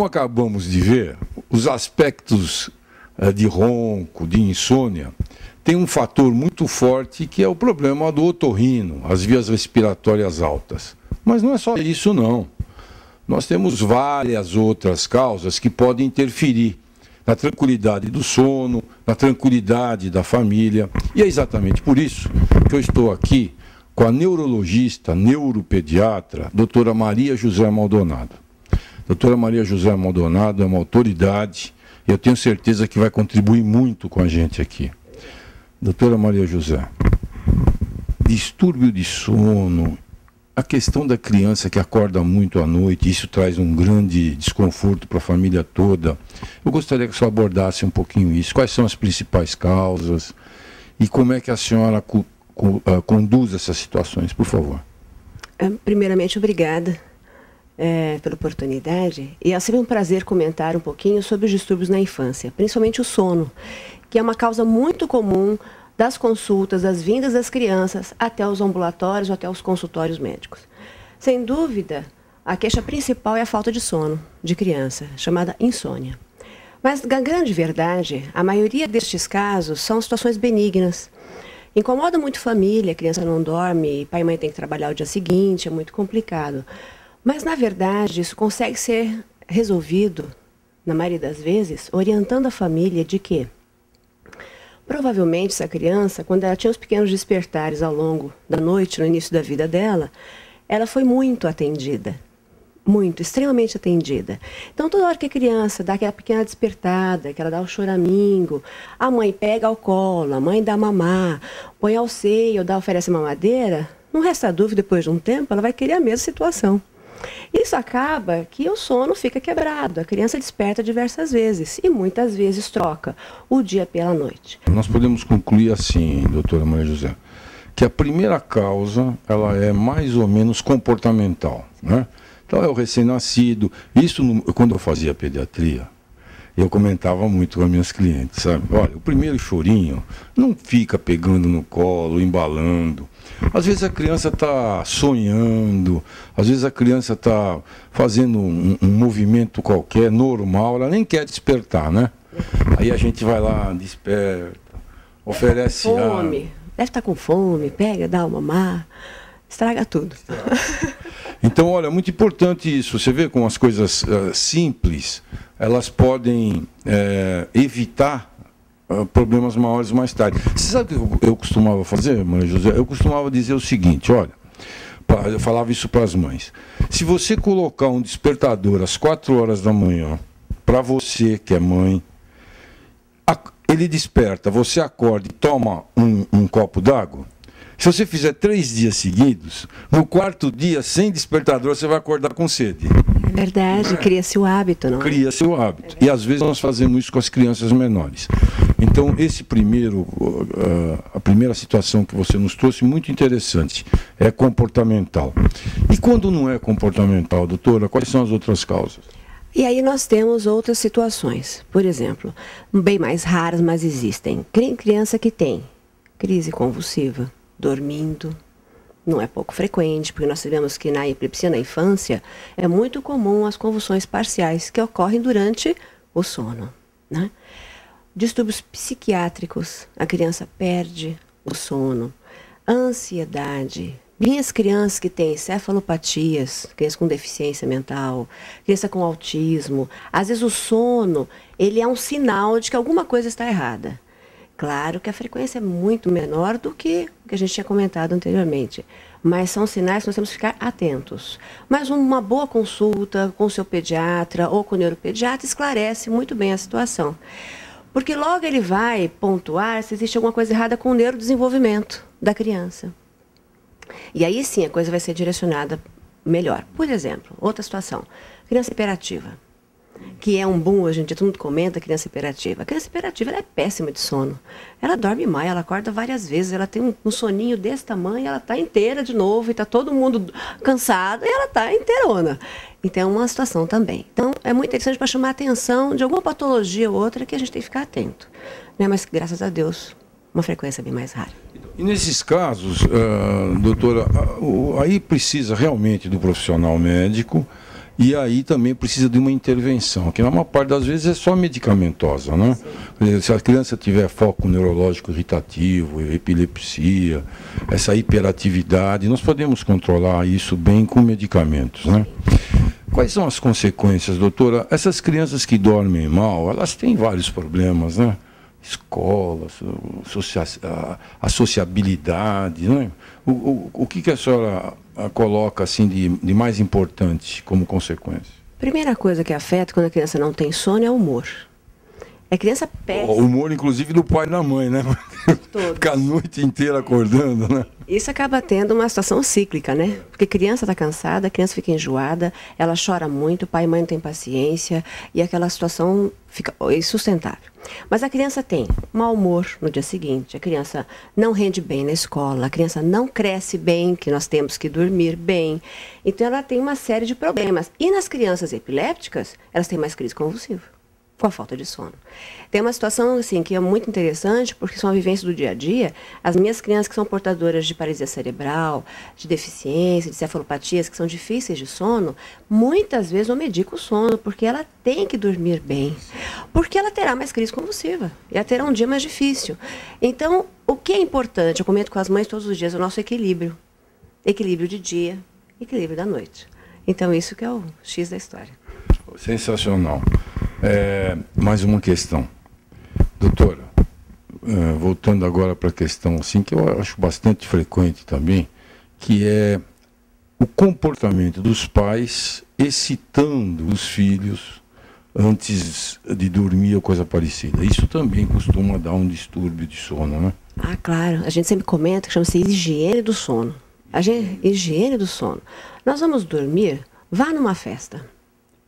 como acabamos de ver, os aspectos de ronco, de insônia, tem um fator muito forte que é o problema do otorrino, as vias respiratórias altas. Mas não é só isso, não. Nós temos várias outras causas que podem interferir na tranquilidade do sono, na tranquilidade da família. E é exatamente por isso que eu estou aqui com a neurologista, neuropediatra, doutora Maria José Maldonado. Doutora Maria José Maldonado é uma autoridade e eu tenho certeza que vai contribuir muito com a gente aqui. Doutora Maria José, distúrbio de sono, a questão da criança que acorda muito à noite, isso traz um grande desconforto para a família toda. Eu gostaria que a senhora abordasse um pouquinho isso. Quais são as principais causas e como é que a senhora conduz essas situações, por favor? Primeiramente, obrigada pela oportunidade. E é sempre um prazer comentar um pouquinho sobre os distúrbios na infância, principalmente o sono, que é uma causa muito comum das consultas, das vindas das crianças até os ambulatórios ou até os consultórios médicos. Sem dúvida, a queixa principal é a falta de sono de criança, chamada insônia. Mas, na grande verdade, a maioria destes casos são situações benignas. Incomoda muito família, a criança não dorme, pai e mãe têm que trabalhar o dia seguinte, é muito complicado. Mas, na verdade, isso consegue ser resolvido, na maioria das vezes, orientando a família de que provavelmente essa criança, quando ela tinha os pequenos despertares ao longo da noite, no início da vida dela, ela foi muito atendida. Muito, extremamente atendida. Então, toda hora que a criança dá aquela pequena despertada, que ela dá o choramingo, a mãe pega ao colo, a mãe dá mamar, põe ao seio, oferece mamadeira, não resta dúvida, depois de um tempo, ela vai querer a mesma situação. Isso acaba que o sono fica quebrado, a criança desperta diversas vezes e muitas vezes troca o dia pela noite. Nós podemos concluir assim, doutora Maria José, que a primeira causa ela é mais ou menos comportamental, né? Então é o recém-nascido. Isso, quando eu fazia pediatria, eu comentava muito com as minhas clientes, sabe? Olha, o primeiro chorinho não fica pegando no colo, embalando. Às vezes a criança está sonhando, às vezes a criança está fazendo um movimento qualquer, normal, ela nem quer despertar, né? Aí a gente vai lá, desperta, oferece fome, deve estar com fome, pega, dá uma mamar, estraga tudo. Então, olha, é muito importante isso. Você vê como as coisas simples, elas podem evitar problemas maiores mais tarde. Você sabe o que eu costumava fazer, Maria José? Eu costumava dizer o seguinte, olha, eu falava isso para as mães. Se você colocar um despertador às 4 horas da manhã, para você que é mãe, ele desperta, você acorda e toma um copo d'água. Se você fizer 3 dias seguidos, no 4º dia, sem despertador, você vai acordar com sede. É verdade, cria-se o hábito, não? Cria-se o hábito. E às vezes nós fazemos isso com as crianças menores. Então, a primeira situação que você nos trouxe, muito interessante, é comportamental. E quando não é comportamental, doutora, quais são as outras causas? E aí nós temos outras situações. Por exemplo, bem mais raras, mas existem. Criança que tem crise convulsiva, dormindo, não é pouco frequente, porque nós sabemos que na epilepsia na infância é muito comum as convulsões parciais que ocorrem durante o sono, né? Distúrbios psiquiátricos, a criança perde o sono, ansiedade. Minhas crianças que têm cefalopatias, crianças com deficiência mental, criança com autismo, às vezes o sono, ele é um sinal de que alguma coisa está errada. Claro que a frequência é muito menor do que a gente tinha comentado anteriormente, mas são sinais que nós temos que ficar atentos. Mas uma boa consulta com o seu pediatra ou com o neuropediatra esclarece muito bem a situação. Porque logo ele vai pontuar se existe alguma coisa errada com o neurodesenvolvimento da criança. E aí sim a coisa vai ser direcionada melhor. Por exemplo, outra situação, criança hiperativa, que é um boom hoje em dia, todo mundo comenta criança hiperativa. A criança hiperativa ela é péssima de sono. Ela dorme mal, ela acorda várias vezes, ela tem um soninho desse tamanho, ela está inteira de novo, e está todo mundo cansado, e ela está inteirona. Então é uma situação também. Então é muito interessante para chamar a atenção de alguma patologia ou outra que a gente tem que ficar atento, né? Mas graças a Deus, uma frequência bem mais rara. E nesses casos, doutora, aí precisa realmente do profissional médico E aí também precisa de uma intervenção, que na maior parte das vezes é só medicamentosa, né? Se a criança tiver foco neurológico irritativo, epilepsia, essa hiperatividade, nós podemos controlar isso bem com medicamentos, né? Quais são as consequências, doutora? Essas crianças que dormem mal, elas têm vários problemas, né? Escola, a sociabilidade, né? O que a senhora coloca assim de mais importante como consequência? Primeira coisa que afeta quando a criança não tem sono é o humor. A criança péssima. O humor, inclusive, do pai e da mãe, né? Ficar a noite inteira acordando, né? Isso acaba tendo uma situação cíclica, né? Porque a criança está cansada, a criança fica enjoada, ela chora muito, o pai e mãe não têm paciência, e aquela situação fica insustentável. Mas a criança tem mau humor no dia seguinte, a criança não rende bem na escola, a criança não cresce bem, que nós temos que dormir bem. Então ela tem uma série de problemas. E nas crianças epilépticas, elas têm mais crise convulsiva, com a falta de sono. Tem uma situação assim que é muito interessante, porque são a vivência do dia a dia. As minhas crianças que são portadoras de paralisia cerebral, de deficiência, de cefalopatias, que são difíceis de sono, muitas vezes eu medico o sono, porque ela tem que dormir bem, porque ela terá mais crise convulsiva, e ela terá um dia mais difícil. Então, o que é importante, eu comento com as mães todos os dias, é o nosso equilíbrio. Equilíbrio de dia, equilíbrio da noite. Então, isso que é o X da história. Sensacional. Mais uma questão. Doutora, voltando agora para a questão assim, que eu acho bastante frequente também, que é o comportamento dos pais excitando os filhos antes de dormir ou coisa parecida. Isso também costuma dar um distúrbio de sono, né? Ah, claro. A gente sempre comenta que chama-se higiene do sono. Higiene do sono. Nós vamos dormir, vá numa festa,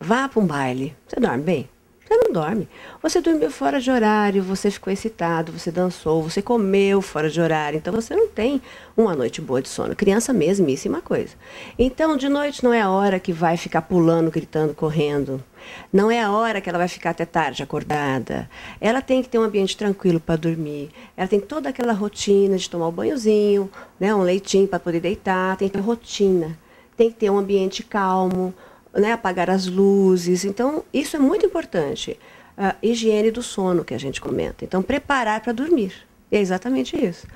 vá para um baile. Você dorme bem? Você não dorme. Você dormiu fora de horário, você ficou excitado, você dançou, você comeu fora de horário. Então, você não tem uma noite boa de sono. Criança mesmíssima coisa. Então, de noite não é a hora que vai ficar pulando, gritando, correndo. Não é a hora que ela vai ficar até tarde acordada. Ela tem que ter um ambiente tranquilo para dormir. Ela tem toda aquela rotina de tomar um banhozinho, né, um leitinho para poder deitar. Tem que ter rotina. Tem que ter um ambiente calmo, né, apagar as luzes. Então, isso é muito importante. A higiene do sono que a gente comenta. Então, preparar para dormir. É exatamente isso.